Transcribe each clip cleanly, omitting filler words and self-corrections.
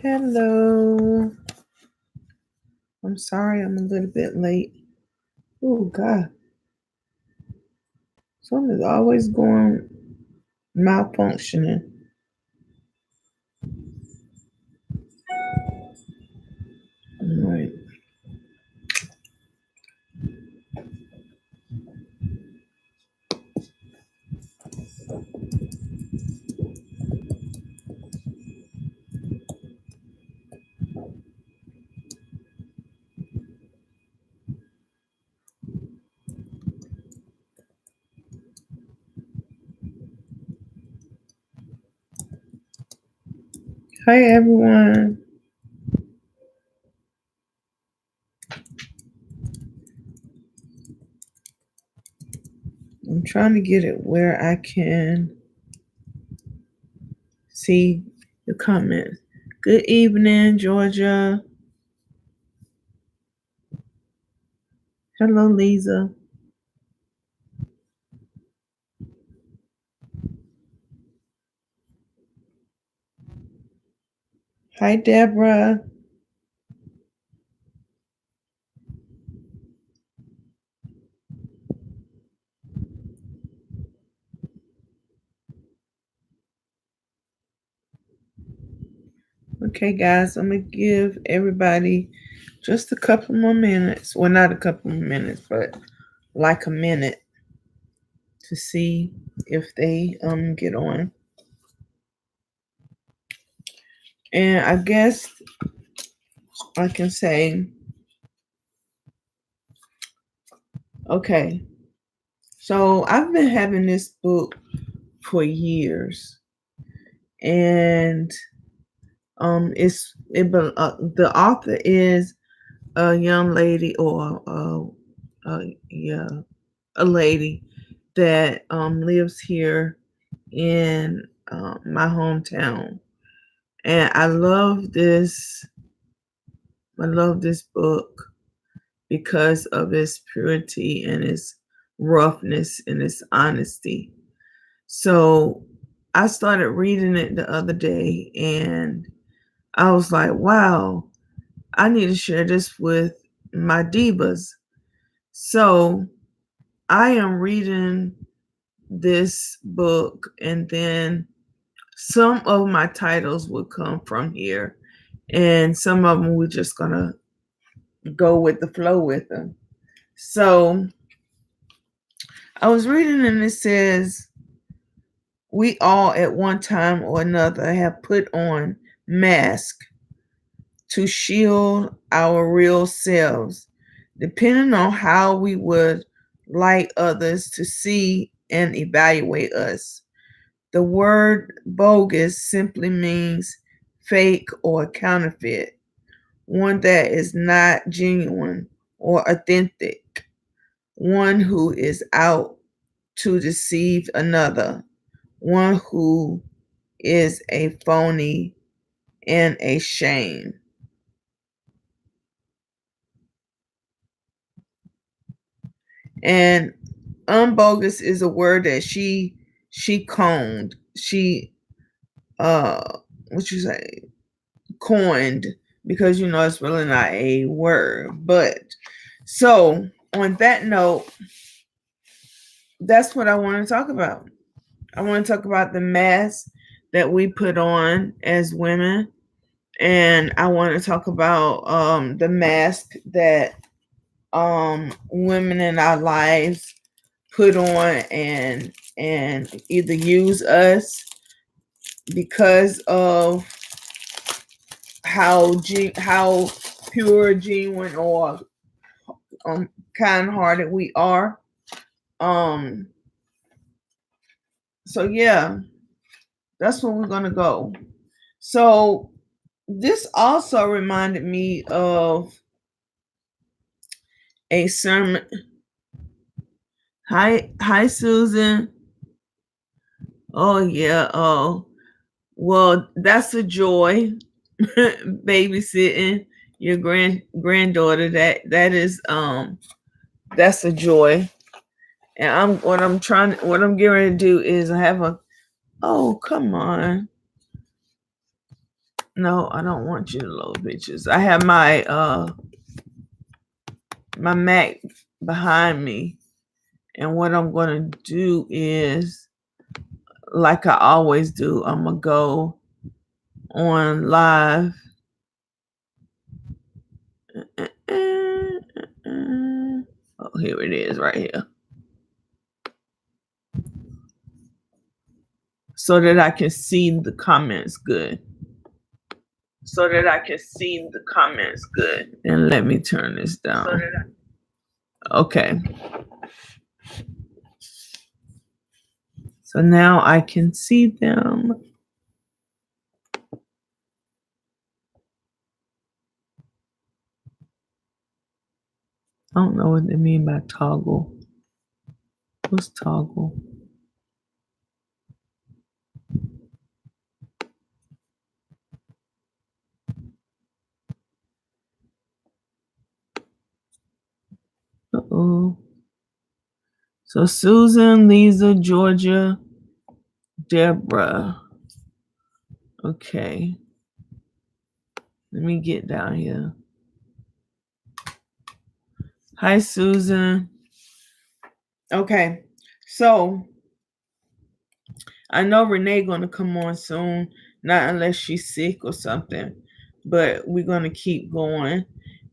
Hello. I'm sorry I'm a little bit late. Oh, God. Something's always going malfunctioning. All right. Hi, everyone. I'm trying to get it where I can see the comments. Good evening, Georgia. Hello, Lisa. Hi, Deborah. Okay, guys, I'm going to give everybody just a couple more minutes. Well, not a couple more minutes, but like a minute to see if they get on. And I guess I can say, okay, so I've been having this book for years, and the author is a young lady or a lady that lives here in my hometown, and I love this book because of its purity and its roughness and its honesty. So I started reading it the other day, and I was like, wow, I need to share this with my divas. So I am reading this book, and then some of my titles will come from here, and some of them we're just going to go with the flow with them. So I was reading, and it says, we all at one time or another have put on masks to shield our real selves, depending on how we would like others to see and evaluate us. The word bogus simply means fake or counterfeit, one that is not genuine or authentic, one who is out to deceive another, one who is a phony and a shame. And UnBogus is a word that she coined. She what you say, coined, because it's really not a word. But so on that note, that's what I want to talk about. I want to talk about the mask that we put on as women, and I want to talk about the mask that women in our lives put on and either use us because of how pure, genuine, or kind-hearted we are. So yeah, that's where we're gonna go. So this also reminded me of a sermon. Hi, Susan. Oh yeah. Oh, well, that's a joy. Babysitting your granddaughter. That is that's a joy. And what I'm getting ready to do is I have a. Oh, come on. No, I don't want you to load pictures. I have my my Mac behind me, and what I'm gonna do is, like I always do, I'm gonna go on live. Oh, here it is right here. So that I can see the comments good. And let me turn this down. Okay. So now I can see them. I don't know what they mean by toggle. What's toggle? Uh-oh. So Susan, Lisa, Georgia, Deborah. Okay. Let me get down here. Hi, Susan. Okay. So I know Renee gonna come on soon, not unless she's sick or something. But we're gonna keep going.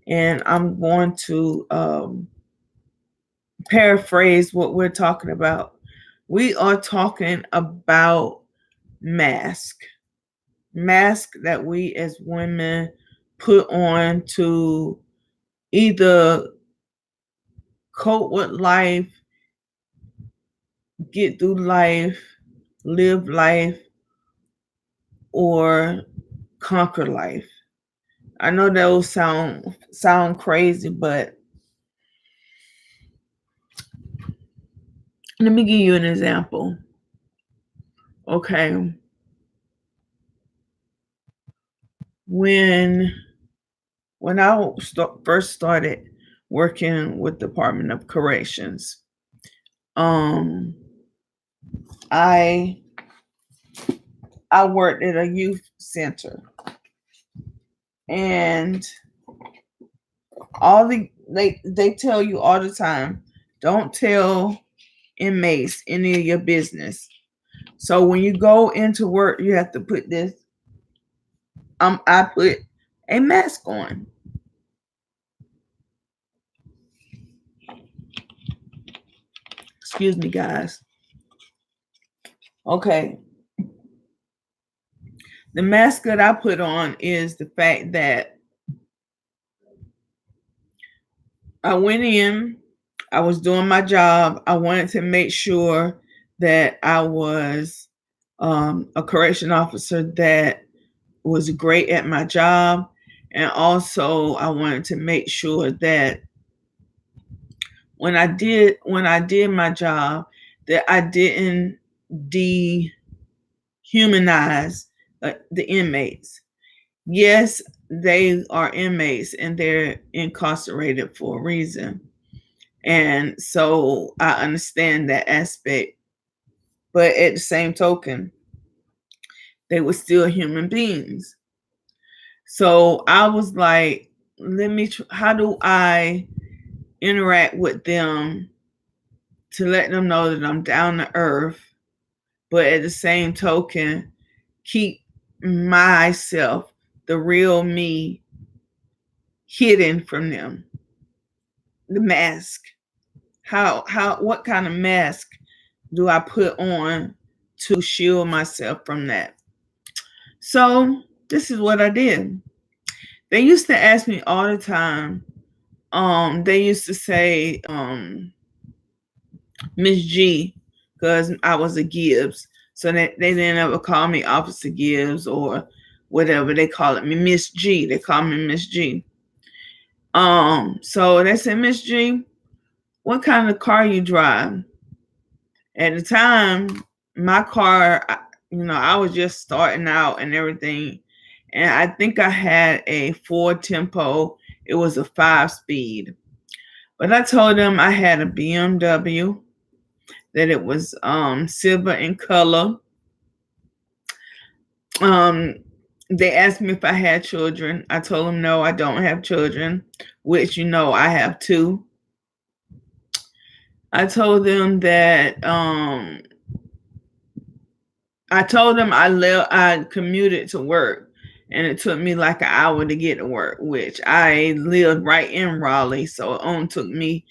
And I'm going to paraphrase what we're talking about. We are talking about mask that we as women put on to either cope with life, get through life, live life, or conquer life. I know that will sound crazy, but let me give you an example. Okay. When I first started working with Department of Corrections, I worked at a youth center, and they tell you all the time, don't tell inmates any of your business. So when you go into work, you have to put this. I put a mask on. Excuse me, guys. Okay. The mask that I put on is the fact that I went in, I was doing my job. I wanted to make sure that I was a correction officer that was great at my job. And also I wanted to make sure that when I did my job, that I didn't dehumanize the inmates. Yes, they are inmates and they're incarcerated for a reason. And so I understand that aspect. But at the same token, they were still human beings. So I was like, how do I interact with them to let them know that I'm down to earth, but at the same token, keep myself, the real me, hidden from them. The mask. What kind of mask do I put on to shield myself from that? So this is what I did. They used to ask me all the time. They used to say, Miss G, because I was a Gibbs. So they didn't ever call me Officer Gibbs or whatever. They call it me Miss G. They call me Miss G. So they said, Miss G, what kind of car you drive? At the time, my car, I was just starting out and everything. And I think I had a Ford Tempo. It was a 5-speed. But I told them I had a BMW, that it was silver in color. They asked me if I had children. I told them no, I don't have children, which I have two. I told them that I commuted to work, and it took me like an hour to get to work, which I lived right in Raleigh, so it only took me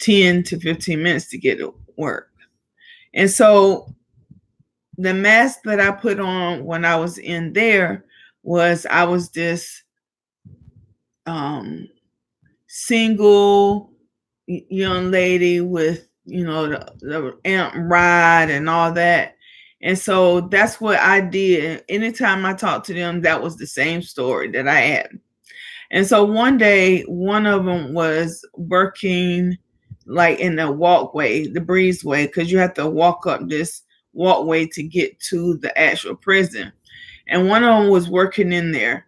10 to 15 minutes to get to work. And so the mask that I put on when I was in there was I was this single young lady with the amp ride and all that. And so that's what I did. Anytime I talked to them, that was the same story that I had. And so one day, one of them was working like in the walkway, the breezeway, because you have to walk up this walkway to get to the actual prison. And one of them was working in there,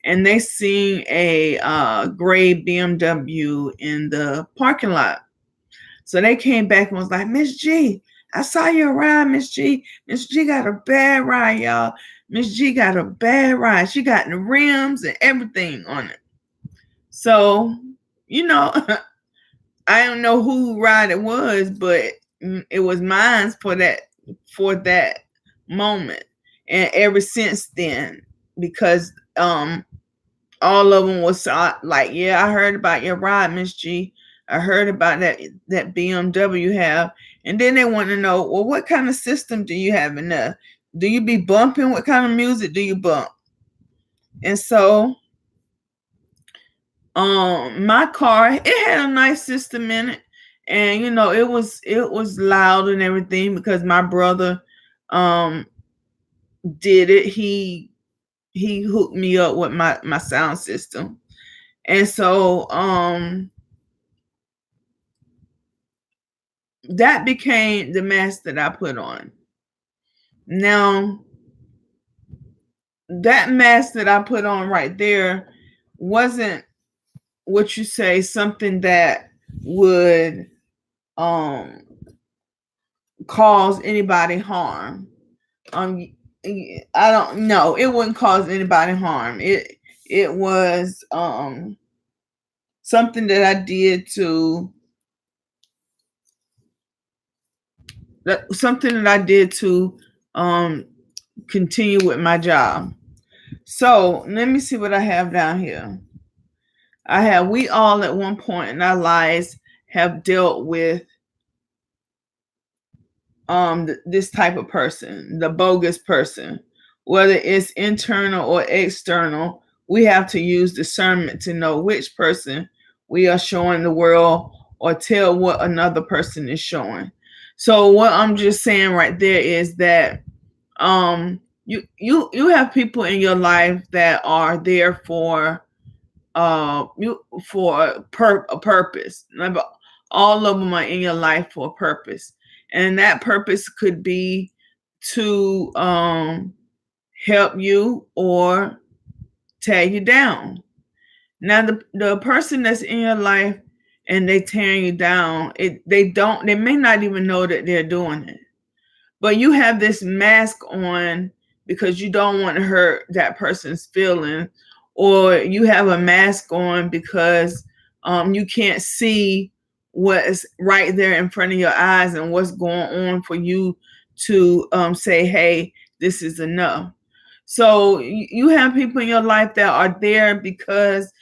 and they seen a gray BMW in the parking lot. So they came back and was like, Miss G, I saw your ride, Miss G. Miss G got a bad ride, y'all. Miss G got a bad ride. She got the rims and everything on it. So, I don't know who ride it was, but it was mine for that moment. And ever since then, because all of them was like, yeah, I heard about your ride, Miss G. I heard about that BMW you have. And then they want to know, well, what kind of system do you have in there? Do you be bumping? What kind of music do you bump? And so my car, it had a nice system in it. And it was loud and everything because my brother did it. He hooked me up with my sound system. And so that became the mask that I put on. Now, that mask that I put on right there wasn't what you say something that would cause anybody harm. I don't know. It wouldn't cause anybody harm. It was something that I did to continue with my job. So let me see what I have down here. We all at one point in our lives have dealt with this type of person, the bogus person. Whether it's internal or external, we have to use discernment to know which person we are showing the world or tell what another person is showing. So what I'm just saying right there is that you have people in your life that are there for a purpose. All of them are in your life for a purpose, and that purpose could be to help you or tear you down. Now the person that's in your life and they tearing you down, they may not even know that they're doing it. But you have this mask on because you don't want to hurt that person's feelings, or you have a mask on because you can't see what's right there in front of your eyes and what's going on for you to say, hey, this is enough. So you have people in your life that are there because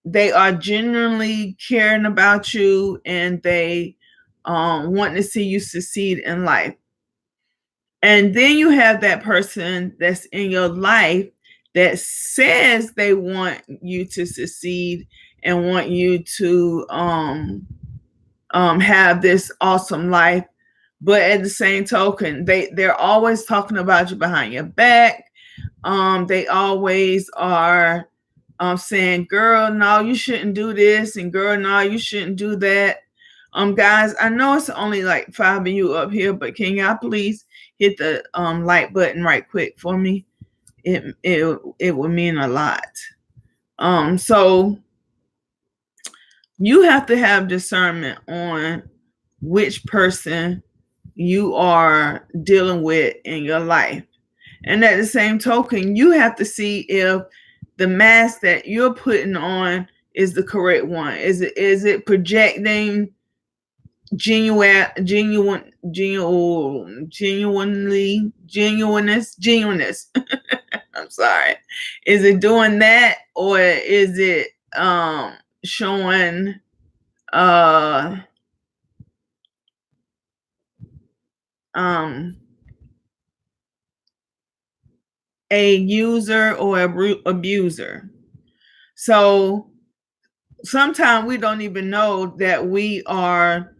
they are genuinely caring about you and they want to see you succeed in life. And then you have that person that's in your life that says they want you to succeed and want you to have this awesome life. But at the same token, they're always talking about you behind your back. They always are saying, girl, no, you shouldn't do this, and girl, no, you shouldn't do that. Guys, I know it's only like 5 of you up here, but can y'all please hit the like button right quick for me? It would mean a lot. So you have to have discernment on which person you are dealing with in your life. And at the same token, you have to see if the mask that you're putting on is the correct one. Is it projecting genuineness? I'm sorry. Is it doing that, or is it showing uh um a user or a abuser? So sometimes we don't even know that we are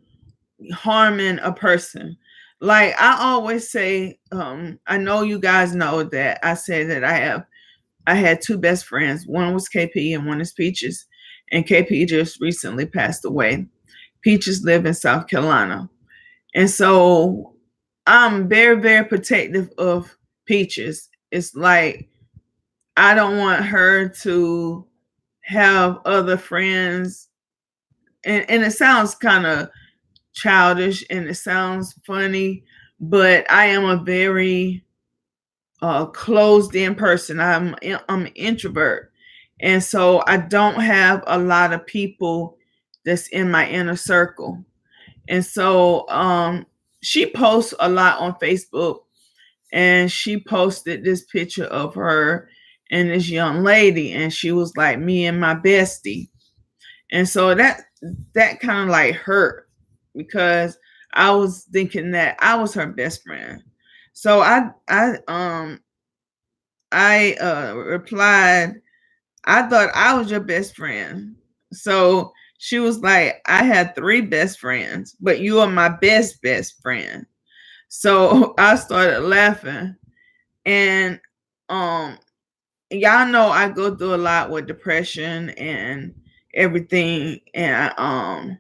harming a person. Like I always say, I know you guys know that I say that I had two best friends. One was KP and one is Peaches. And KP just recently passed away. Peaches live in South Carolina. And so I'm very, very protective of Peaches. It's like I don't want her to have other friends. And it sounds kind of childish and it sounds funny, but I am a very closed in person. I'm an introvert. And so I don't have a lot of people that's in my inner circle. And so she posts a lot on Facebook, and she posted this picture of her and this young lady, and she was like, me and my bestie. And so that kind of like hurt, because I was thinking that I was her best friend. So I replied, I thought I was your best friend. So she was like, I had three best friends, but you are my best friend. So I started laughing. And um y'all know I go through a lot with depression and everything. And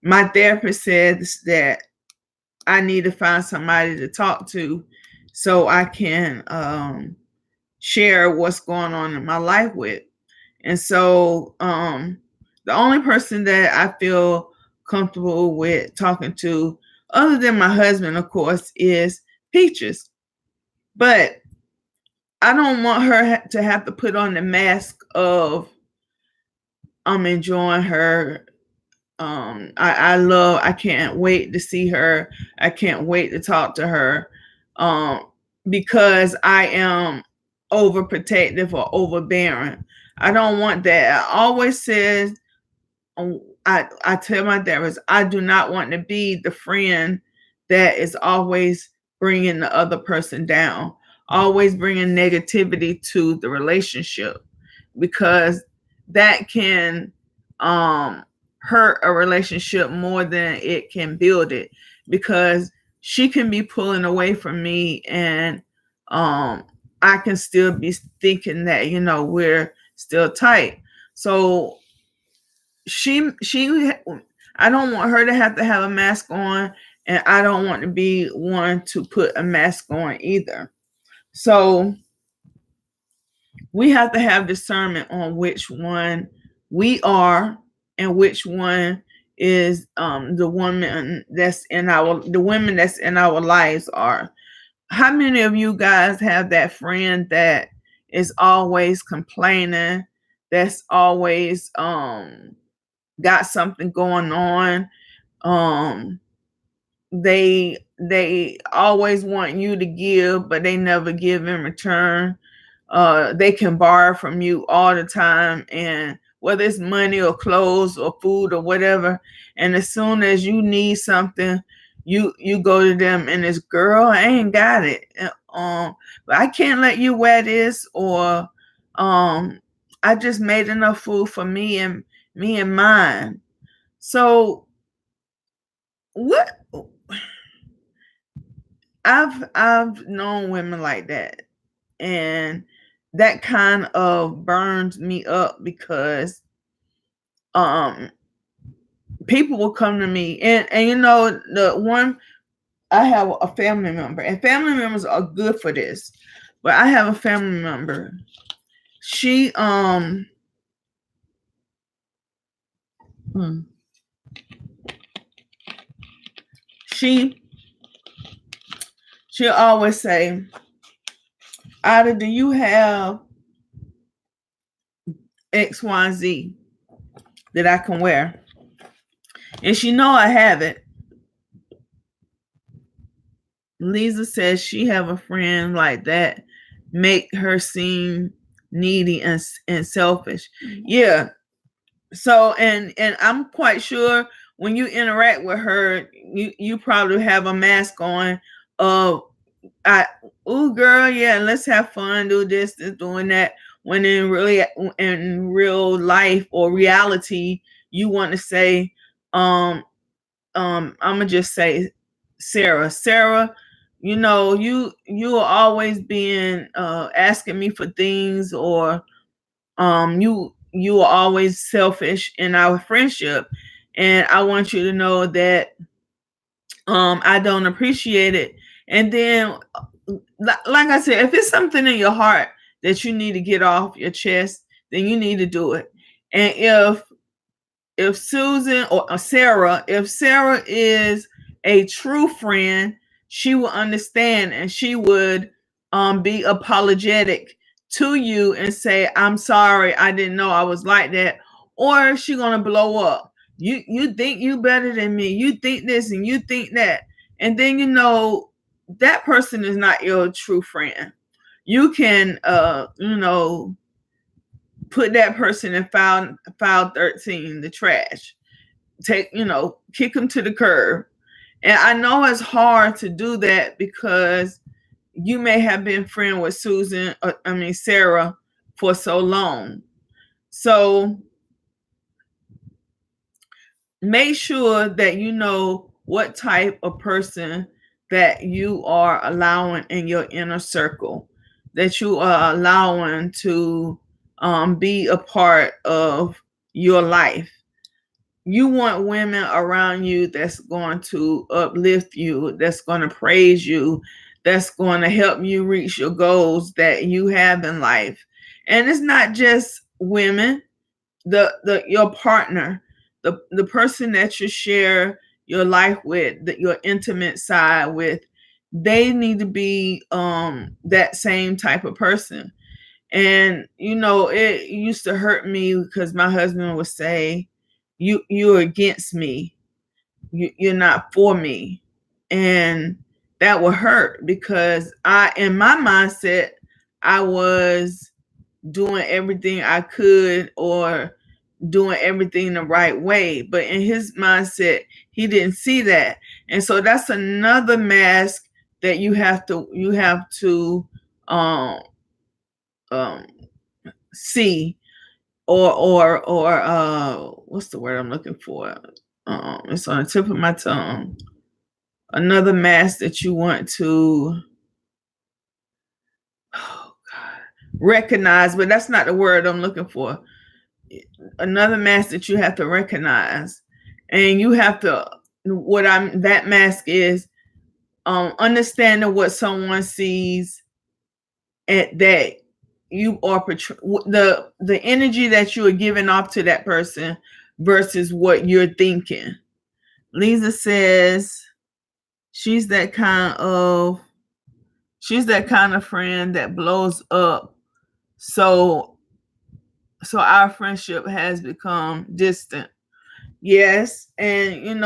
my therapist says that I need to find somebody to talk to so I can share what's going on in my life with. And so the only person that I feel comfortable with talking to, other than my husband, of course, is Peaches. But I don't want her to have to put on the mask of I'm enjoying her. I can't wait to see her. I can't wait to talk to her. Because I am overprotective or overbearing. I don't want that. I always says, I tell my therapist, I do not want to be the friend that is always bringing the other person down, always bringing negativity to the relationship, because that can hurt a relationship more than it can build it, because she can be pulling away from me, and I can still be thinking that, we're still tight. So she I don't want her to have a mask on, and I don't want to be one to put a mask on either. So we have to have discernment on which one we are and which one is the woman that's in the women that's in our lives are. How many of you guys have that friend that is always complaining, that's always got something going on? um they always want you to give, but they never give in return. They can borrow from you all the time, and whether it's money or clothes or food or whatever, and as soon as you need something, you go to them and it's, girl, I ain't got it. But I can't let you wear this, or I just made enough food for me and mine. So what, I've known women like that, and that kind of burns me up, because people will come to me, and the one, I have a family member, and family members are good for this, but I have a family member. She she she'll always say, Ida, do you have XYZ that I can wear? And she know I have it. Lisa says she have a friend like that, make her seem needy and selfish. Yeah. So and I'm quite sure when you interact with her, you probably have a mask on of ooh girl, yeah, let's have fun, do this, doing that. When in real life or reality, you want to say, I'm gonna just say Sarah, you are always being asking me for things, or you are always selfish in our friendship, and I want you to know that I don't appreciate it. And then like I said, if it's something in your heart that you need to get off your chest, then you need to do it. And if Susan or Sarah, if Sarah is a true friend, she will understand, and she would be apologetic to you and say, I'm sorry, I didn't know I was like that. Or she gonna blow up. You think you better than me. You think this and you think that. And then that person is not your true friend. You can put that person in file 13, the trash. Kick them to the curb. And I know it's hard to do that because you may have been friend with Sarah for so long. So make sure that you know what type of person that you are allowing in your inner circle, that you are allowing to be a part of your life. You want women around you that's going to uplift you, that's going to praise you, that's going to help you reach your goals that you have in life. And it's not just women, your partner, the person that you share your life with, your intimate side with, they need to be that same type of person. And it used to hurt me because my husband would say, you're against me, you're not for me. And that would hurt because in my mindset, I was doing everything I could, or doing everything the right way. But in his mindset, he didn't see that. And so that's another mask that you have to um um see, or what's the word I'm looking for? It's on the tip of my tongue. Another mask that you want to recognize, but that's not the word I'm looking for. Another mask that you have to recognize, and you have to that mask is understanding what someone sees at that you are the energy that you are giving off to that person versus what you're thinking. Lisa says she's that kind of friend that blows up, so our friendship has become distant. Yes, and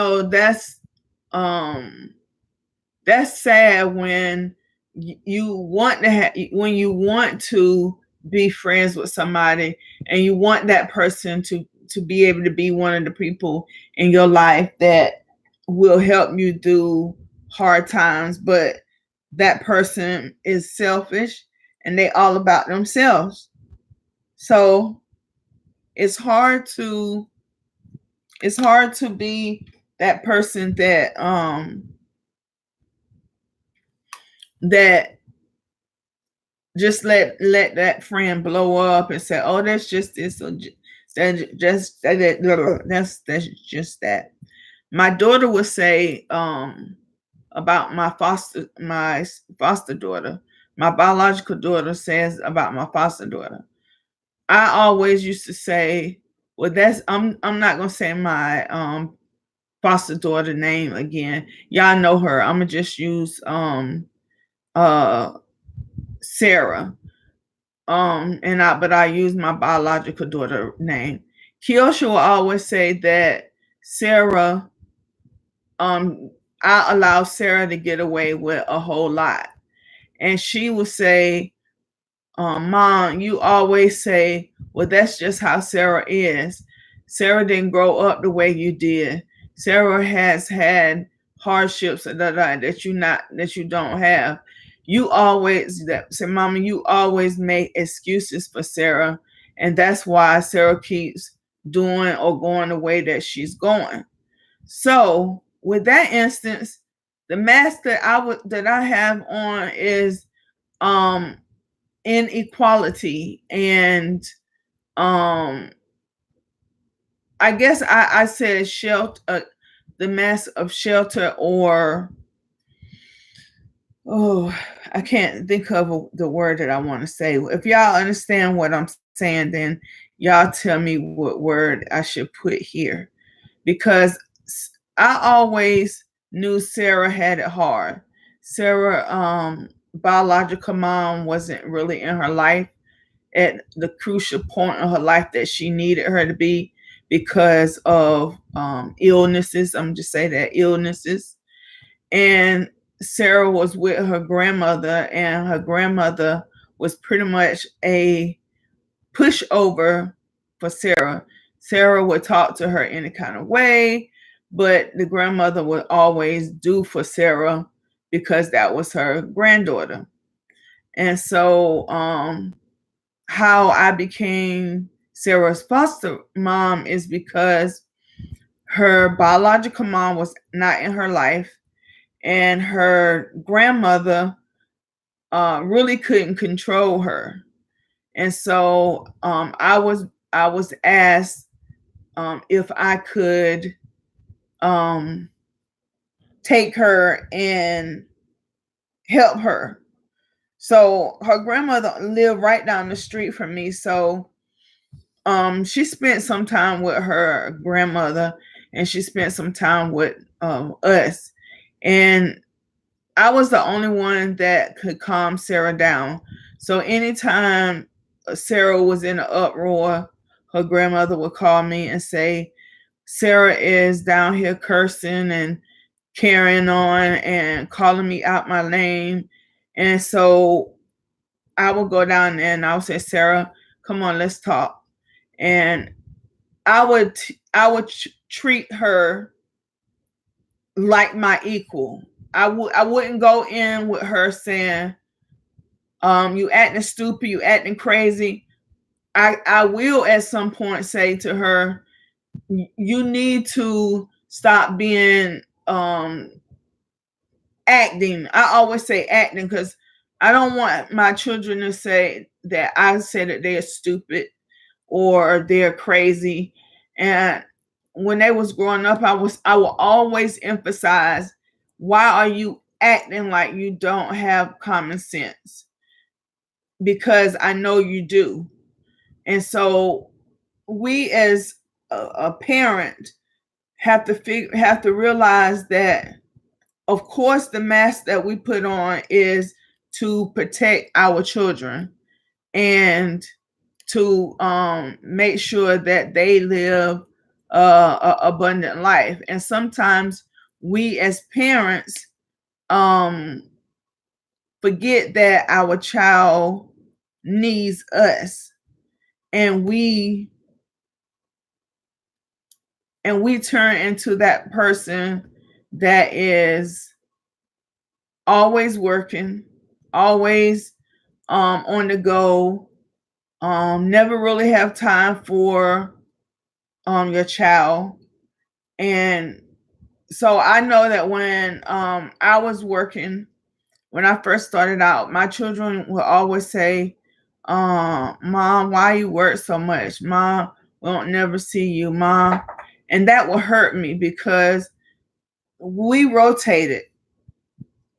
that's sad when you want to be friends with somebody, and you want that person to be able to be one of the people in your life that will help you through hard times, but that person is selfish and they all about themselves. So it's hard to be that person that just let that friend blow up and say, "Oh, that's just this," or that's just that. My daughter would say about my foster daughter. My biological daughter says about my foster daughter. I always used to say, "Well, I'm not gonna say my foster daughter name again. Y'all know her. I'm gonna just use uh Sarah. But I use my biological daughter name. Kiosha will always say that Sarah, I allow Sarah to get away with a whole lot. And she will say, Mom, you always say, well, that's just how Sarah is. Sarah didn't grow up the way you did. Sarah has had hardships that you don't have. You always say, Mama, you always make excuses for Sarah, and that's why Sarah keeps doing or going the way that she's going. So, with that instance, the mask that I have on is um inequality, and um I guess I said shelter, the mask of shelter, or oh, I can't think of the word that I want to say. If y'all understand what I'm saying, then y'all tell me what word I should put here, because I always knew Sarah had it hard. Sarah biological mom wasn't really in her life at the crucial point of her life that she needed her to be because of illnesses. I'm just saying that illnesses. And Sarah was with her grandmother, and her grandmother was pretty much a pushover for Sarah. Sarah would talk to her any kind of way, but the grandmother would always do for Sarah because that was her granddaughter. And so how I became Sarah's foster mom is because her biological mom was not in her life, and her grandmother really couldn't control her. And so I was asked if I could take her and help her. So her grandmother lived right down the street from me. So she spent some time with her grandmother, and she spent some time with us. And I was the only one that could calm Sarah down. So anytime Sarah was in an uproar, her grandmother would call me and say, Sarah is down here cursing and carrying on and calling me out my name. And so I would go down there and I would say, Sarah, come on, let's talk. And I would treat her like my equal. I wouldn't go in with her saying, you acting stupid, you acting crazy. I will at some point say to her, you need to stop being acting. I always say acting because I don't want my children to say that I said that they're stupid or they're crazy. And when they was growing up, I will always emphasize, why are you acting like you don't have common sense? Because I know you do. And so we as a parent have to realize that, of course, the mask that we put on is to protect our children and to make sure that they live a abundant life. And sometimes we as parents forget that our child needs us, and we turn into that person that is always working, always on the go, never really have time for your child. And so I know that when I was working, when I first started out, my children would always say, Mom, why you work so much? Mom, we don't never see you, Mom. And that would hurt me because we rotated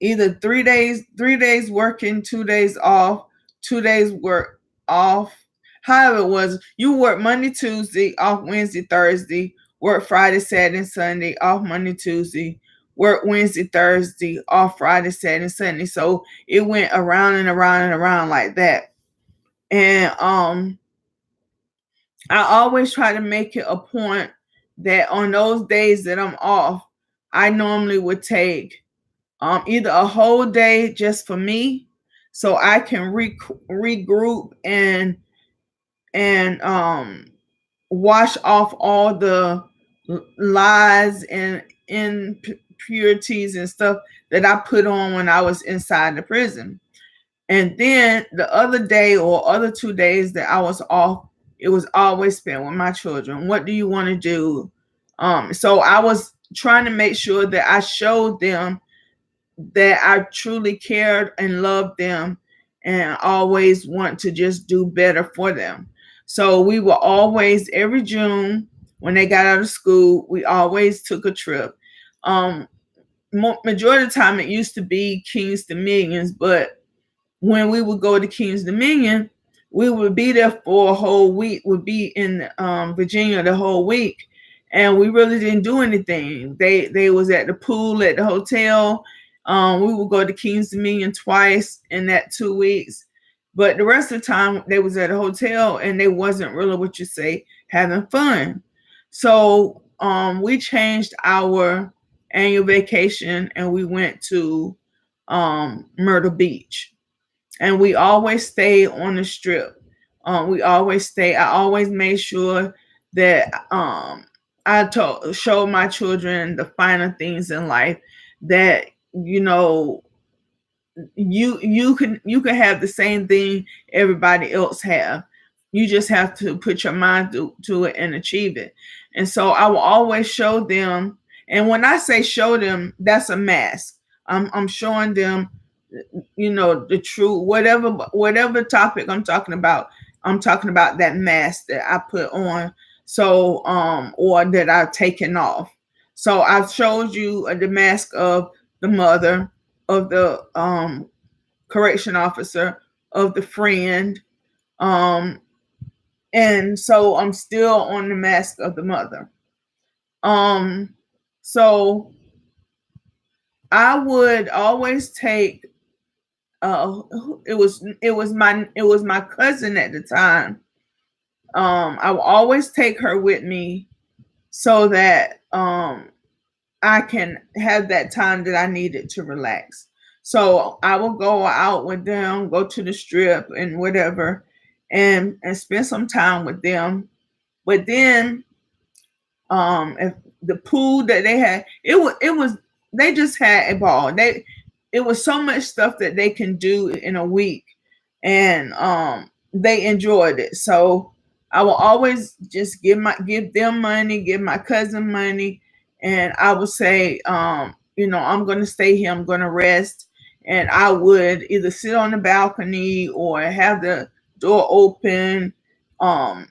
either 3 days working, 2 days off, 2 days work off. However it was, you work Monday, Tuesday, off Wednesday, Thursday, work Friday, Saturday, Sunday, off Monday, Tuesday, work Wednesday, Thursday, off Friday, Saturday, Sunday. So it went around and around and around like that. And I always try to make it a point that on those days that I'm off, I normally would take either a whole day just for me, so I can regroup and wash off all the lies and impurities and stuff that I put on when I was inside the prison. And then the other day or other 2 days that I was off, it was always spent with my children. What do you want to do? So I was trying to make sure that I showed them that I truly cared and loved them and always want to just do better for them. So we were always, every June when they got out of school, we always took a trip. Majority of the time it used to be Kings Dominions, but when we would go to Kings Dominion, we would be there for a whole week, would be in Virginia the whole week. And we really didn't do anything. They was at the pool at the hotel. We would go to Kings Dominion twice in that 2 weeks. But the rest of the time they was at a hotel and they wasn't really what you say having fun. So we changed our annual vacation and we went to Myrtle Beach. And we always stay on the strip. We always stay. I always made sure that I showed my children the finer things in life. That you can have the same thing everybody else have. You just have to put your mind to it and achieve it. And so I will always show them. And when I say show them, that's a mask. I'm showing them the true whatever topic I'm talking about that mask that I put on, so or that I've taken off. So I've showed you the mask of the mother, of the correction officer, of the friend, and so I'm still on the mask of the mother. So I would always take it was my cousin at the time. I will always take her with me so that I can have that time that I needed to relax. So I will go out with them, go to the strip and whatever, and spend some time with them. But then if the pool that they had, it was they just had a ball. It was so much stuff that they can do in a week, and they enjoyed it. So I will always just give them money, give my cousin money, and I would say, I'm going to stay here, I'm going to rest, and I would either sit on the balcony or have the door open, and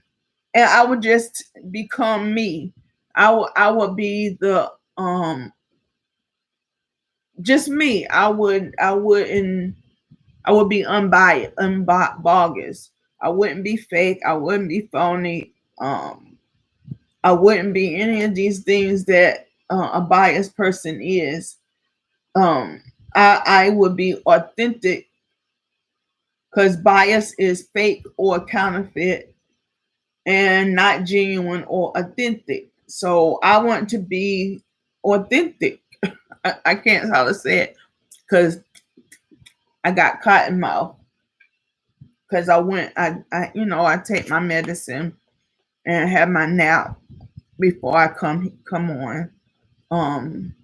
I would just become me. I would be the just me. I would be unbiased, Bogus. I wouldn't be fake. I wouldn't be phony. I wouldn't be any of these things that a biased person is. I would be authentic, because bias is fake or counterfeit and not genuine or authentic. So I want to be authentic. I can't how to say it because I got cotton mouth. Because I take my medicine and have my nap before I come on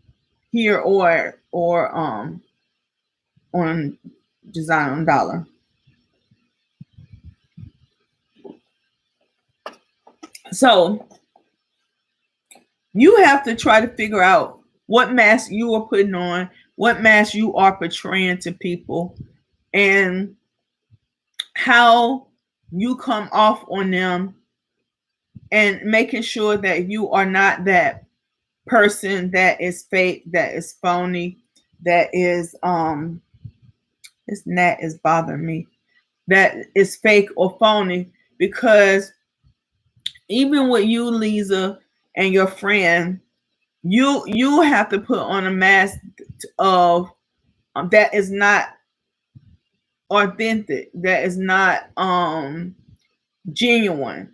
here or on Design on Dollar. So you have to try to figure out what mask you are putting on, what mask you are portraying to people, and how you come off on them, and making sure that you are not that person that is fake, that is phony, that is this gnat is bothering me, that is fake or phony. Because even with you, Lisa, and your friend, You have to put on a mask of that is not authentic, that is not genuine.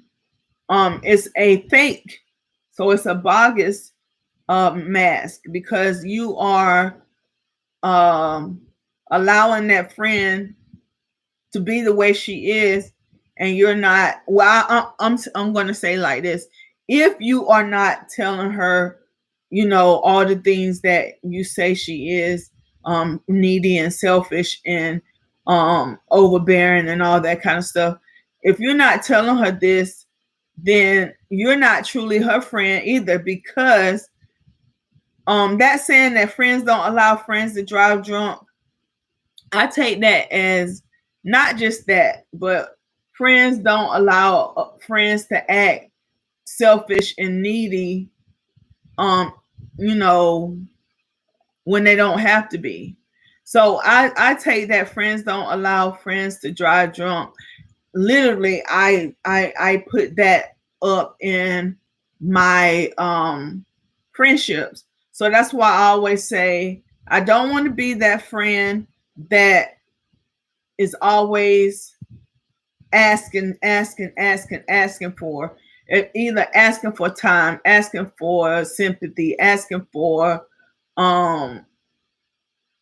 It's a fake, so it's a bogus mask, because you are um allowing that friend to be the way she is, and you're not. Well, I'm going to say like this: if you are not telling her, all the things that you say she is, needy and selfish and overbearing and all that kind of stuff. If you're not telling her this, then you're not truly her friend either, because that saying that friends don't allow friends to drive drunk, I take that as not just that, but friends don't allow friends to act selfish and needy, um, you know, when they don't have to be. So I take that friends don't allow friends to drive drunk. Literally, I put that up in my friendships. So that's why I always say I don't want to be that friend that is always asking for either asking for time, asking for sympathy, asking for um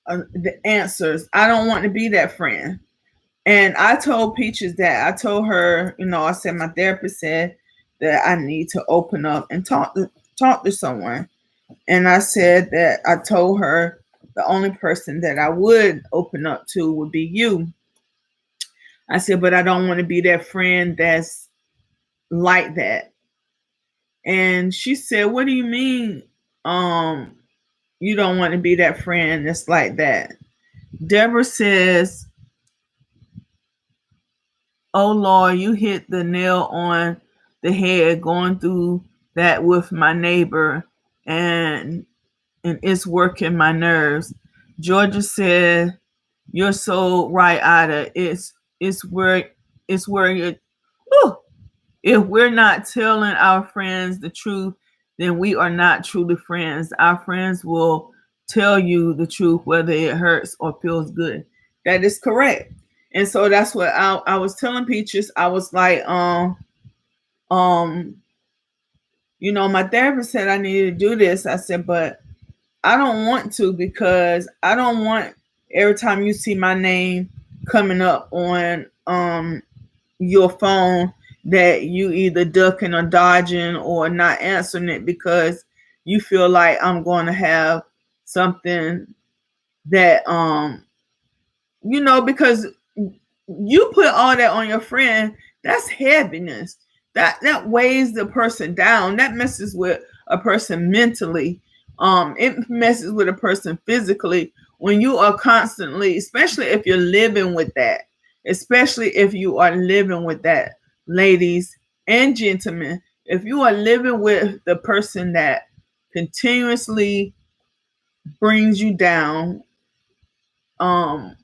the answers. I don't want to be that friend. And I told Peaches that. I told her, I said my therapist said that I need to open up and talk to someone. And I said that I told her the only person that I would open up to would be you. I said, but I don't want to be that friend that's like that. And she said, what do you mean? You don't want to be that friend that's like that. Deborah says, oh Lord, you hit the nail on the head going through that with my neighbor, and it's working my nerves. Georgia said, you're so right, Ida. It's where it. Whew, if we're not telling our friends the truth, then we are not truly friends. Our friends will tell you the truth, whether it hurts or feels good. That is correct. And so that's what I was telling Peaches. I was like, um, my therapist said I needed to do this. I said, but I don't want to, because I don't want every time you see my name coming up on your phone that you either ducking or dodging or not answering it because you feel like I'm going to have something that because you put all that on your friend. That's heaviness. That weighs the person down. That messes with a person mentally. It messes with a person physically when you are constantly, especially if you're living with that, especially if you are living with that, ladies and gentlemen. If you are living with the person that continuously brings you down, um,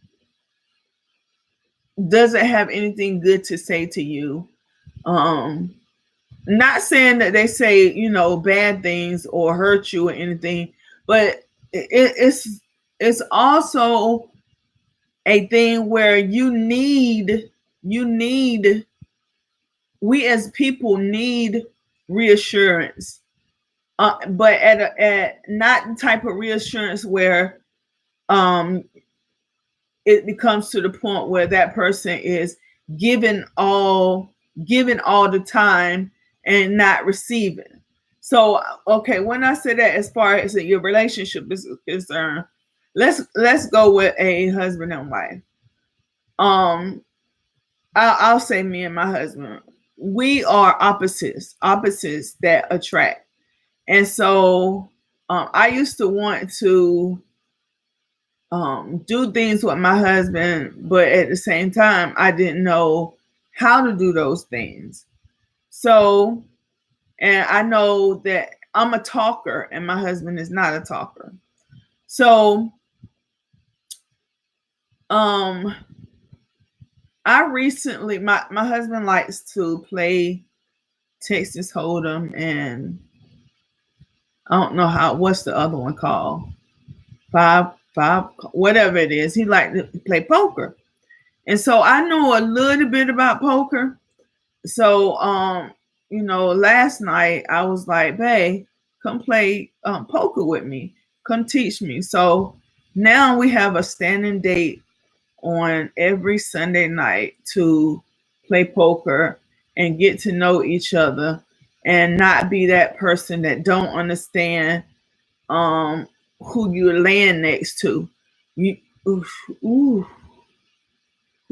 doesn't have anything good to say to you, um, not saying that they say, bad things or hurt you or anything, but it's also a thing where you need we as people need reassurance, but at not the type of reassurance where um it becomes to the point where that person is giving all the time and not receiving. So okay, when I say that, as far as your relationship is concerned, let's go with a husband and wife. um I'll say me and my husband, we are opposites that attract. And so I used to want to do things with my husband, but at the same time, I didn't know how to do those things. So, and I know that I'm a talker and my husband is not a talker. So, um, I recently, my husband likes to play Texas Hold'em and I don't know what's the other one called? Five, whatever it is. He liked to play poker. And so I know a little bit about poker. So, last night I was like, "Babe, come play poker with me. Come teach me." So now we have a standing date on every Sunday night to play poker and get to know each other and not be that person that don't understand who you're laying next to. You, oof, oof,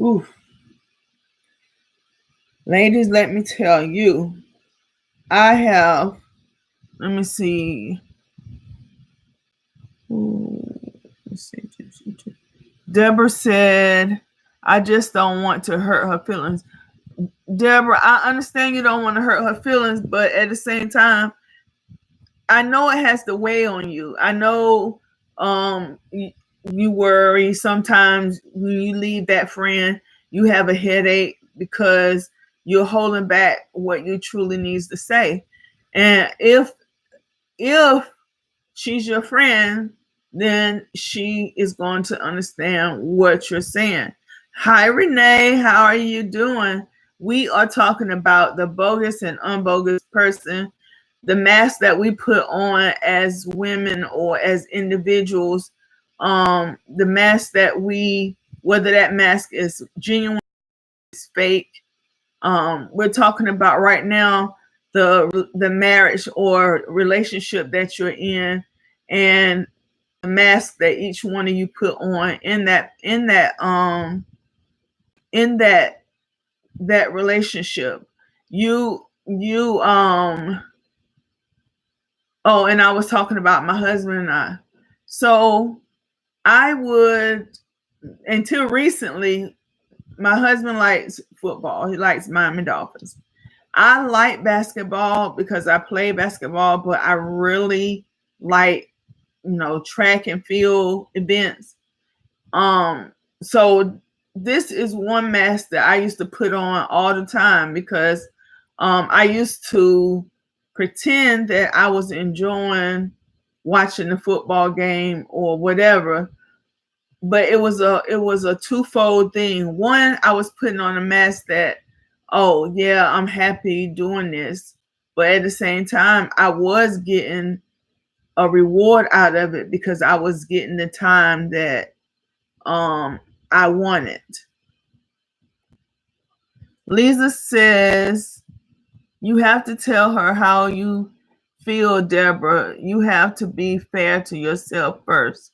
oof. Ladies, let me tell you, I have, let me see. Ooh, let's see. Deborah said, I just don't want to hurt her feelings. Deborah, I understand you don't want to hurt her feelings, but at the same time, I know it has to weigh on you. I know you worry sometimes when you leave that friend, you have a headache because you're holding back what you truly needs to say. And if she's your friend, then she is going to understand what you're saying. Hi, Renee. How are you doing? We are talking about the bogus and unbogus person, the mask that we put on as women or as individuals, the mask that whether that mask is genuine, is fake. We're talking about right now the marriage or relationship that you're in, and the mask that each one of you put on in that relationship. Oh, and I was talking about my husband and I. So I would, until recently, my husband likes football. He likes Miami Dolphins. I like basketball because I play basketball, but I really like, track and field events. So this is one mask that I used to put on all the time because I used to pretend that I was enjoying watching the football game or whatever. But it was a twofold thing. One, I was putting on a mask that, oh yeah, I'm happy doing this. But at the same time, I was getting a reward out of it because I was getting the time that I wanted. Lisa says, you have to tell her how you feel, Deborah. You have to be fair to yourself first.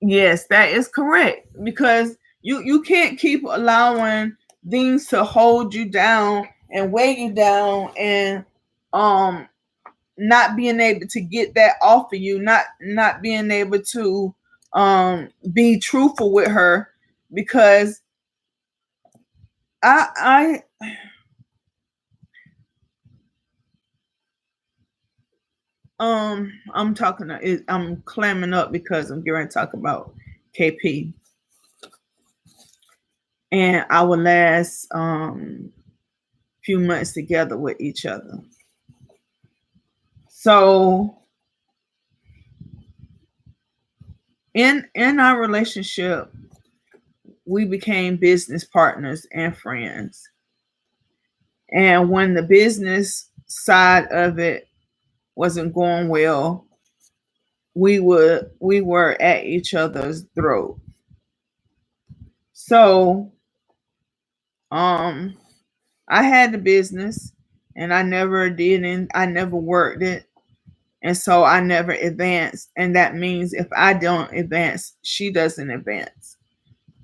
Yes, that is correct, because you can't keep allowing things to hold you down and weigh you down, and not being able to get that off of you, not being able to be truthful with her, because I'm clamming up because I'm going to talk about KP and our last few months together with each other. So in our relationship, we became business partners and friends. And when the business side of it wasn't going well, we were at each other's throat. So I had the business and I never worked it. And so I never advanced. And that means if I don't advance, she doesn't advance.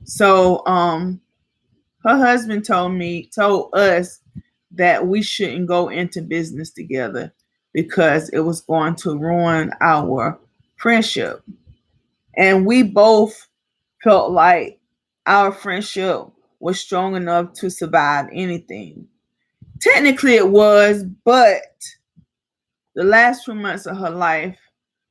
So her husband told us that we shouldn't go into business together because it was going to ruin our friendship. And we both felt like our friendship was strong enough to survive anything. Technically it was, but the last 2 months of her life,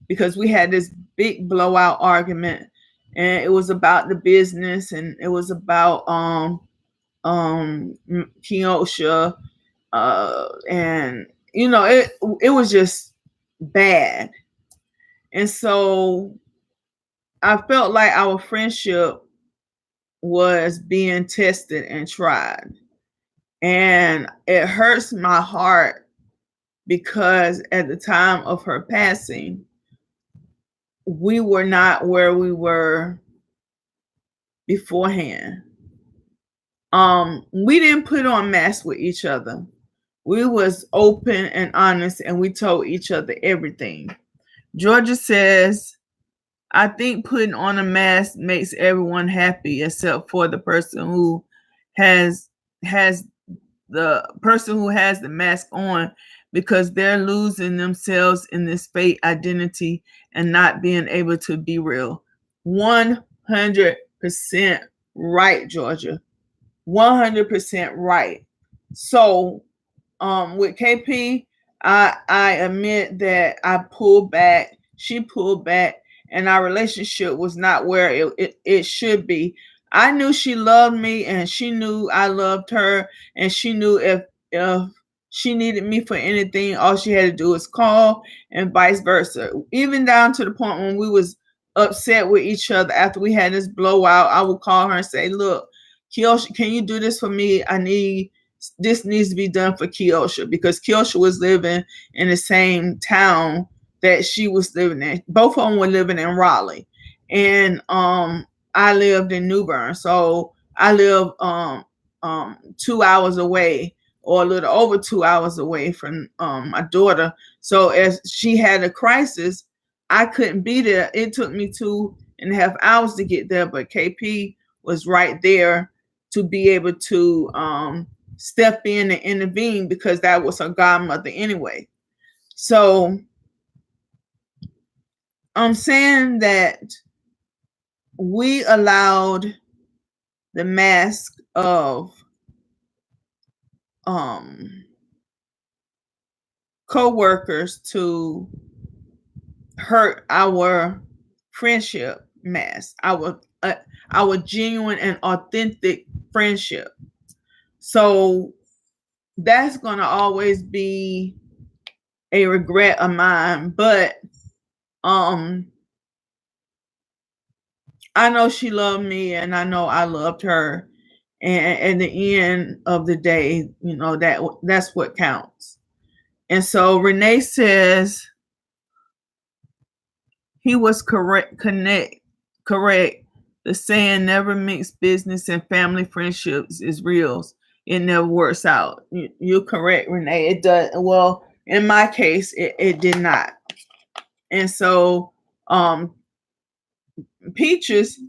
because we had this big blowout argument, and it was about the business, and it was about Keosha, and it was just bad. And so I felt like our friendship was being tested and tried. And it hurts my heart because at the time of her passing, we were not where we were beforehand. We didn't put on masks with each other. We was open and honest, and we told each other everything. Georgia says, I think putting on a mask makes everyone happy except for the person who has the mask on, because they're losing themselves in this fake identity and not being able to be real. 100% right, Georgia. 100% right. So with KP, I admit that I pulled back, she pulled back, and our relationship was not where it should be. I knew she loved me, and she knew I loved her, and she knew if she needed me for anything, all she had to do was call, and vice versa. Even down to the point when we was upset with each other after we had this blowout, I would call her and say, look, Kiosha, can you do this for me? This needs to be done for Kiosha, because Kiosha was living in the same town that she was living in. Both of them were living in Raleigh, and I lived in New Bern, so I live 2 hours away, or a little over 2 hours away from my daughter. So as she had a crisis, I couldn't be there. It took me 2.5 hours to get there, but KP was right there to be able to step in and intervene, because that was her godmother anyway. So I'm saying that we allowed the mask of co-workers to hurt our friendship mask, our genuine and authentic friendship. So that's gonna always be a regret of mine. But I know she loved me, and I know I loved her. And at the end of the day, that's what counts. And so Renee says he was correct. The saying "never mix business and family friendships" is real. It never works out. You're correct, Renee. It does. Well, in my case, it did not. And so Peaches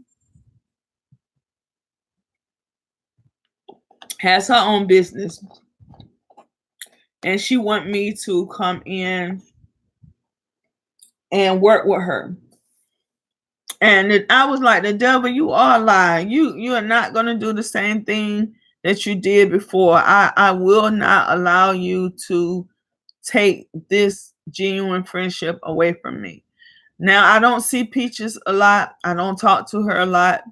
has her own business, and she want me to come in and work with her. And I was like, the devil, you are lying. You are not going to do the same thing that you did before. I will not allow you to take this genuine friendship away from me. Now, I don't see Peaches a lot. I don't talk to her a lot.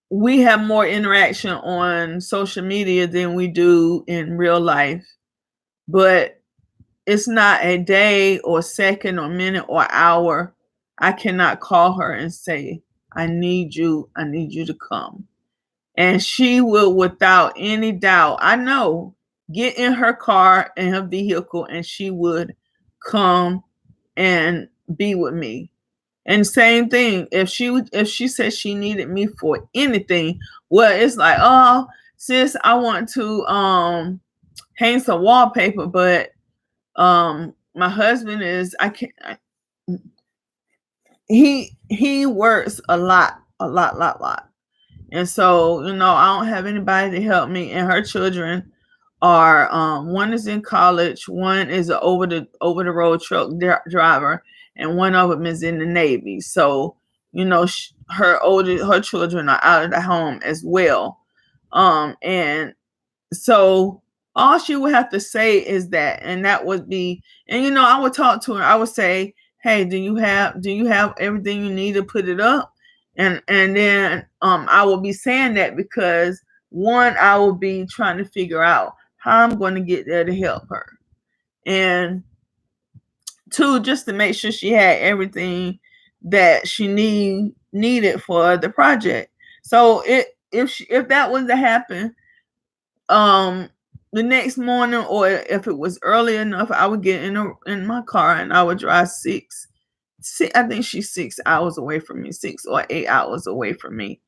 We have more interaction on social media than we do in real life. But it's not a day or second or minute or hour I cannot call her and say, I need you to come. And she will, without any doubt, I know, get in her car and her vehicle, and she would come and be with me. And same thing, if she said she needed me for anything, well, it's like, oh, sis, I want to hang some wallpaper, but my husband is, he works a lot. And so, I don't have anybody to help me. And her children are one is in college, one is an over the road truck driver, and one of them is in the Navy. So, her children are out of the home as well. And so all she would have to say is that, and that would be, and I would talk to her. I would say, hey, do you have everything you need to put it up? And then I will be saying that because, one, I will be trying to figure out how I'm going to get there to help her. And Two, just to make sure she had everything that she needed for the project. So if that was to happen, the next morning, or if it was early enough, I would get in my car and I would drive six. I think she's 6 hours away from me, 6 or 8 hours away from me,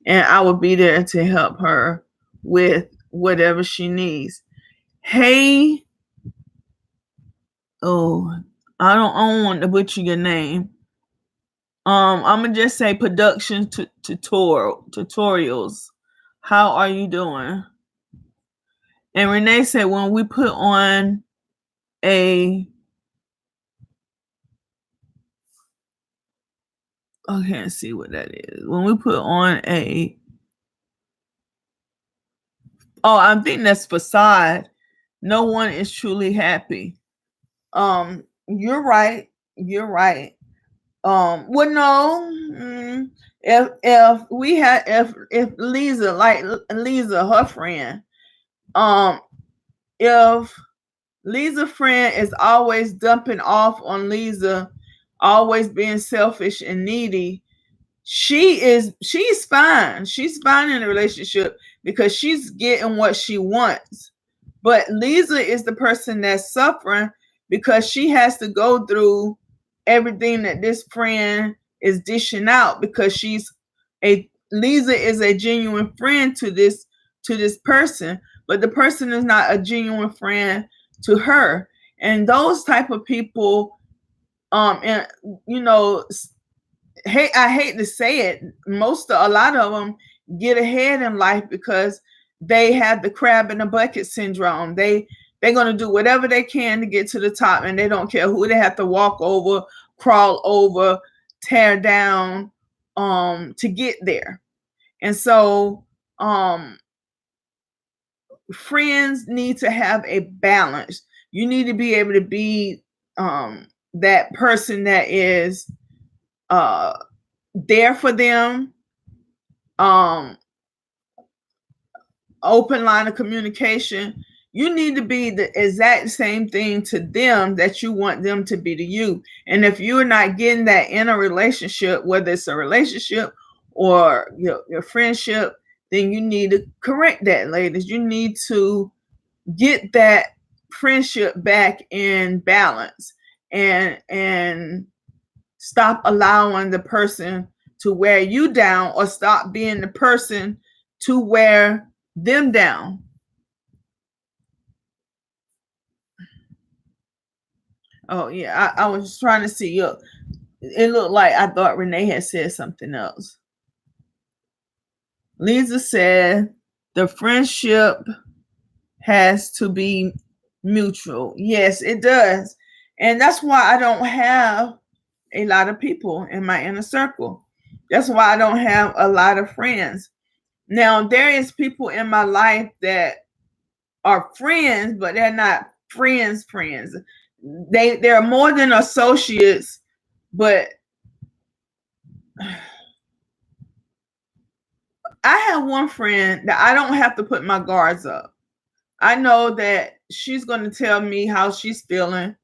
and I would be there to help her with whatever she needs. Hey, oh, I don't want to butcher your name. I'm gonna just say production tutorials. How are you doing? And Renee said when we put on I can't see what that is. When we put on I think that's facade. No one is truly happy. You're right. You're right. Well, no. If Lisa, like Lisa, her friend, if Lisa's friend is always dumping off on Lisa, always being selfish and needy, she's fine. She's fine in a relationship because she's getting what she wants. But Lisa is the person that's suffering because she has to go through everything that this friend is dishing out, because Lisa is a genuine friend to this person, but the person is not a genuine friend to her. And those type of people, and I hate to say it, a lot of them get ahead in life because they have the crab in the bucket syndrome. They're going to do whatever they can to get to the top, and they don't care who they have to walk over, crawl over, tear down, to get there. And so, friends need to have a balance. You need to be able to be, that person that is, there for them, open line of communication. You need to be the exact same thing to them that you want them to be to you. And if you're not getting that in a relationship, whether it's a relationship or your friendship, then you need to correct that, ladies. You need to get that friendship back in balance, and stop allowing the person to wear you down, or stop being the person to wear them down. Oh yeah, I was trying to see. It looked like I thought Renee had said something else. Lisa said the friendship has to be mutual. Yes, it does. And that's why I don't have a lot of people in my inner circle. That's why I don't have a lot of friends. Now, there is people in my life that are friends, but they're not friends. They're more than associates, but I have one friend that I don't have to put my guards up. I know that she's going to tell me how she's feeling.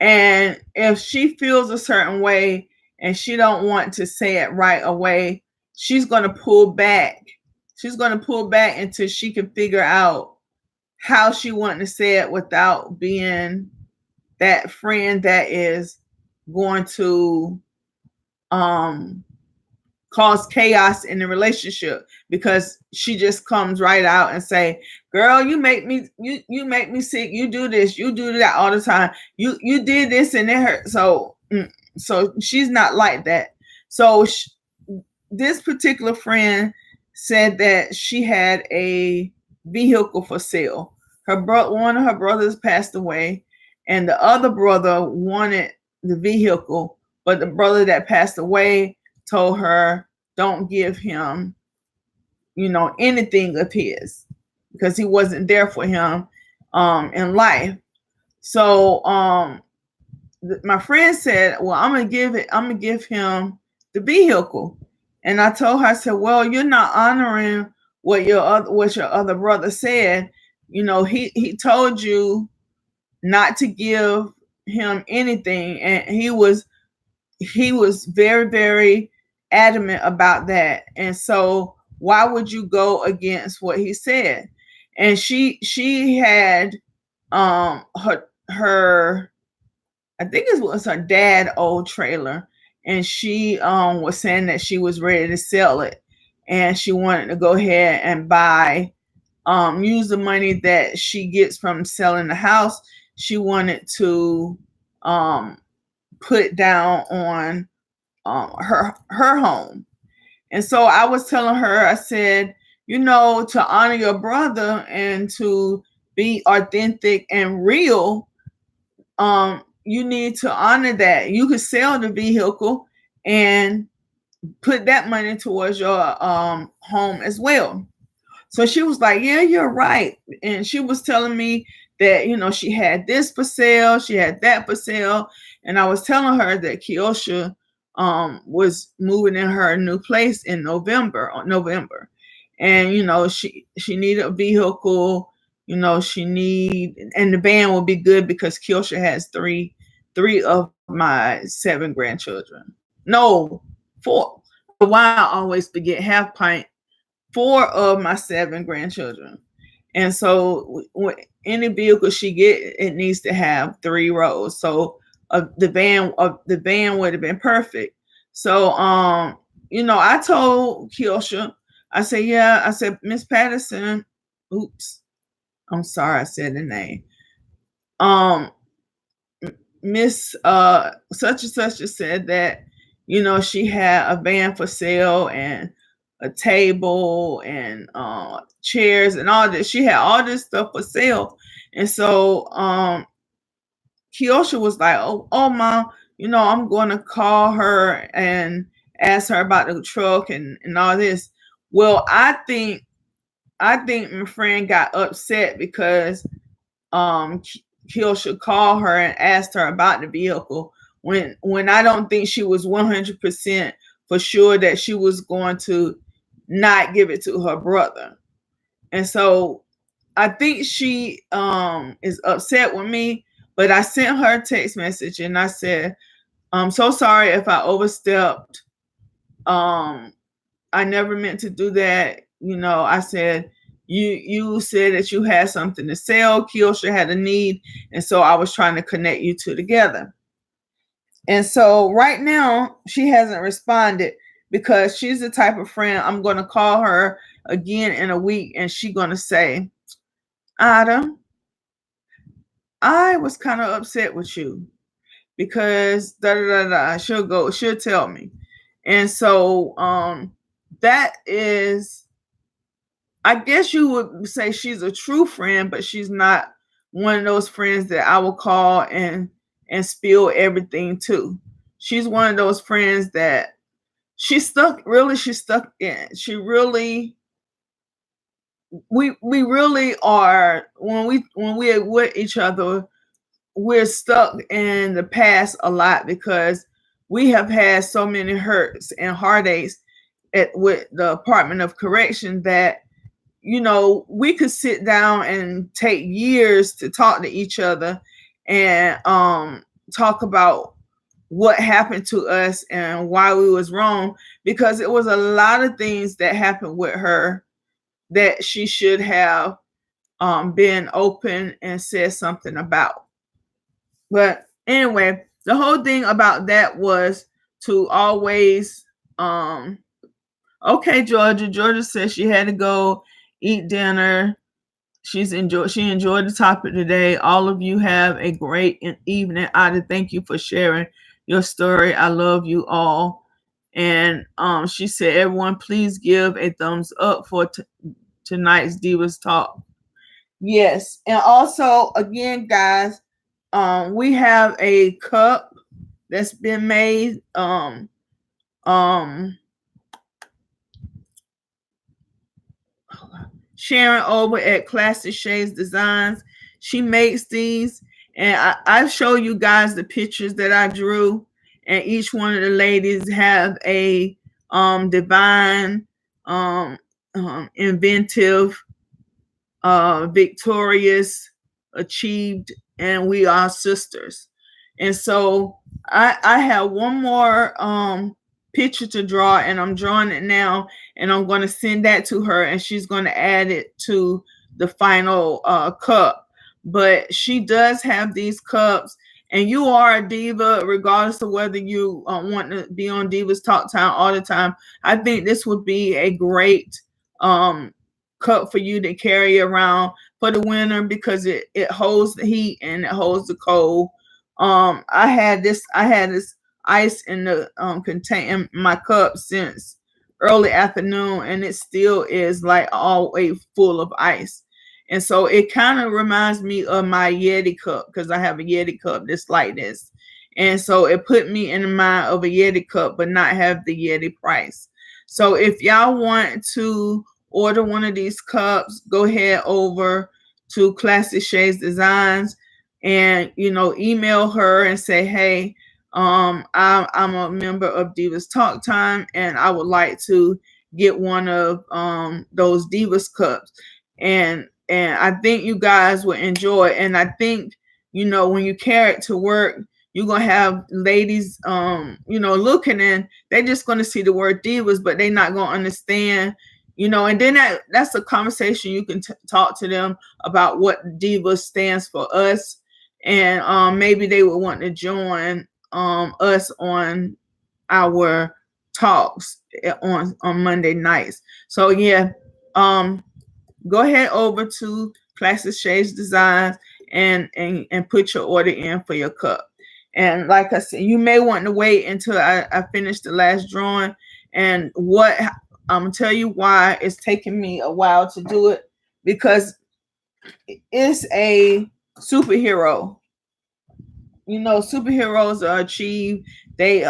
And if she feels a certain way and she don't want to say it right away, she's going to pull back. She's going to pull back until she can figure out how she wants to say it without being that friend that is going to cause chaos in the relationship, because she just comes right out and say, girl, you make me sick, you do this, you do that all the time, you did this and it hurt. So she's not like that. So this particular friend said that she had a vehicle for sale. One of her brothers passed away, and the other brother wanted the vehicle, but the brother that passed away told her, don't give him, anything of his, because he wasn't there for him in life. So my friend said, well, I'm gonna give him the vehicle. And I told her, I said, well, you're not honoring what your other brother said. He told you not to give him anything, and he was very, very adamant about that. And so why would you go against what he said? And she had her I think it was her dad old trailer, and she was saying that she was ready to sell it, and she wanted to go ahead and buy use the money that she gets from selling the house. She wanted to um put down on her home. And so I was telling her, I said, to honor your brother and to be authentic and real, you need to honor that. You could sell the vehicle and put that money towards your home as well. So she was like, yeah, you're right. And she was telling me that, she had this for sale, she had that for sale. And I was telling her that Kiosha was moving in her new place in November. And, she needed a vehicle, and the van will be good because Kiosha has three of my 7 grandchildren. No, 4. Why I always forget half pint. 4 of my 7 grandchildren. And so any vehicle she get, it needs to have 3 rows. So the van would have been perfect. So I told Kiosha, I said, yeah, I said, Miss Patterson, oops, I'm sorry I said the name. Miss such and such said that, she had a van for sale and a table and chairs and all this. She had all this stuff for sale. And so Kiosha was like, oh mom, I'm gonna call her and ask her about the truck and all this. Well, I think my friend got upset because Kiosha called her and asked her about the vehicle when I don't think she was 100% for sure that she was going to not give it to her brother. And so I think she is upset with me, but I sent her a text message and I said, I'm so sorry if I overstepped. I never meant to do that. I said, you said that you had something to sell. Kiosha had a need. And so I was trying to connect you two together. And so right now she hasn't responded because she's the type of friend I'm going to call her again in a week. And she's going to say, Ada, I was kind of upset with you because she'll tell me. And so that is, I guess you would say she's a true friend, but she's not one of those friends that I will call and spill everything to. She's one of those friends that she's stuck in. She really, we really are, when we're with each other, we're stuck in the past a lot because we have had so many hurts and heartaches with the Department of Correction that we could sit down and take years to talk to each other and talk about what happened to us and why we was wrong, because it was a lot of things that happened with her that she should have been open and said something about. But anyway, the whole thing about that was to always okay, Georgia said she had to go eat dinner. She enjoyed the topic today. All of you have a great evening. Ada, thank you for sharing your story. I love you all. And she said, everyone, please give a thumbs up for tonight's Divas Talk. Yes. And also, again, guys, we have a cup that's been made. Sharon over at Classic Shades Designs. She makes these, and I show you guys the pictures that I drew, and each one of the ladies have a divine, inventive, victorious, achieved, and we are sisters. And so I have one more picture to draw, and I'm drawing it now, and I'm going to send that to her, and she's going to add it to the final cup. But she does have these cups, and you are a diva regardless of whether you want to be on Divas Talk Time all the time. I think this would be a great cup for you to carry around for the winter, because it holds the heat and it holds the cold. I had this ice in the contain my cup since early afternoon, and it still is like always full of ice. And so it kind of reminds me of my Yeti cup, because I have a Yeti cup that's like this. And so it put me in the mind of a Yeti cup, but not have the Yeti price. So if y'all want to order one of these cups, go ahead over to Classic Shades Designs, and email her and say, hey, I'm a member of Divas Talk Time, and I would like to get one of those Divas cups. And I think you guys will enjoy it. And I think, when you carry it to work, you're gonna have ladies looking, and they're just gonna see the word divas, but they're not gonna understand, and then that's a conversation you can talk to them about what divas stands for us. And maybe they would want to join us on our talks on Monday nights. So yeah, go ahead over to Classic Shades Designs and put your order in for your cup. And like I said, you may want to wait until I finish the last drawing. And what I'm gonna tell you why it's taking me a while to do it, because it's a superhero. Superheroes are achieved. They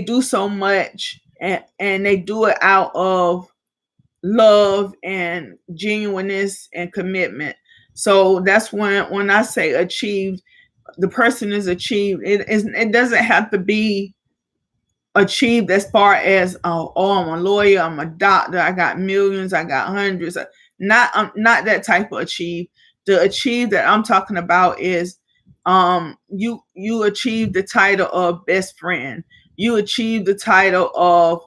do so much, and they do it out of love and genuineness and commitment. So that's when I say achieved, the person is achieved. It doesn't have to be achieved as far as oh, I'm a lawyer, I'm a doctor, I got millions, I got hundreds. Not that type of achieve. The achieve that I'm talking about is you achieve the title of best friend, you achieve the title of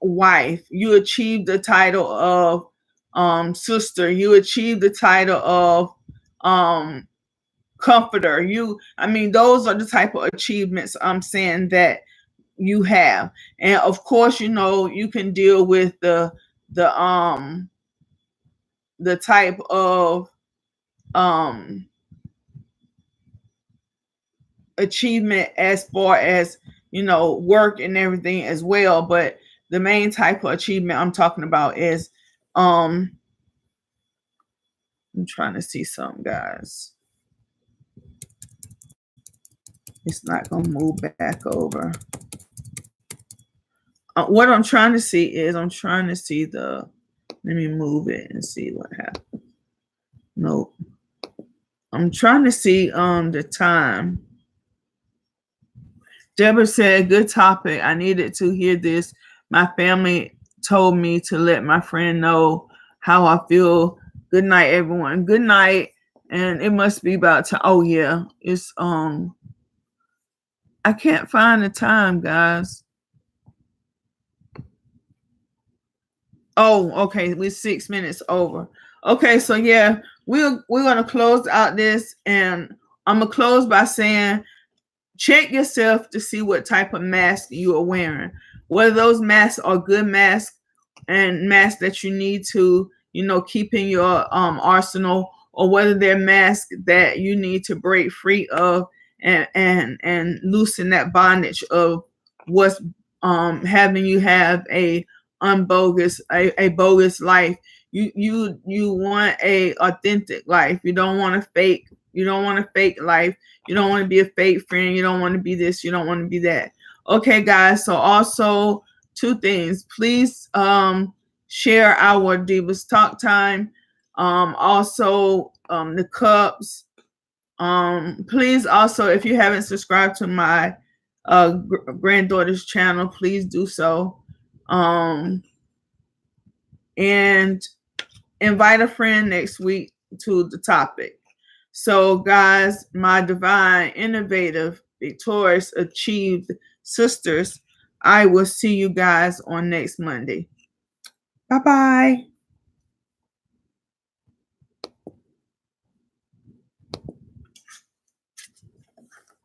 wife, you achieve the title of sister, you achieve the title of comforter. Those are the type of achievements I'm saying that you have. And of course, you can deal with the type of achievement as far as work and everything as well. But the main type of achievement I'm talking about is I'm trying to see something, guys. It's not gonna move back over. What I'm trying to see is let me move it and see what happens. Nope. I'm trying to see the time. Deborah said, good topic. I needed to hear this. My family told me to let my friend know how I feel. Good night, everyone. Good night. And it must be about time. Oh yeah. It's I can't find the time, guys. Oh, okay. We're 6 minutes over. Okay, so yeah, we're gonna close out this, and I'm gonna close by saying, check yourself to see what type of mask you are wearing. Whether those masks are good masks and masks that you need to, keep in your arsenal, or whether they're masks that you need to break free of and loosen that bondage of what's having you have a UnBogus, a bogus life. You want a authentic life. You don't want a fake. You don't want a fake life. You don't want to be a fake friend. You don't want to be this. You don't want to be that. Okay, guys. So also 2 things. Please share our Divas Talk Time. Also the cups. Please also, if you haven't subscribed to my granddaughter's channel, please do so. And invite a friend next week to the topic. So, guys, my divine, innovative, victorious, achieved sisters, I will see you guys on next Monday. Bye bye.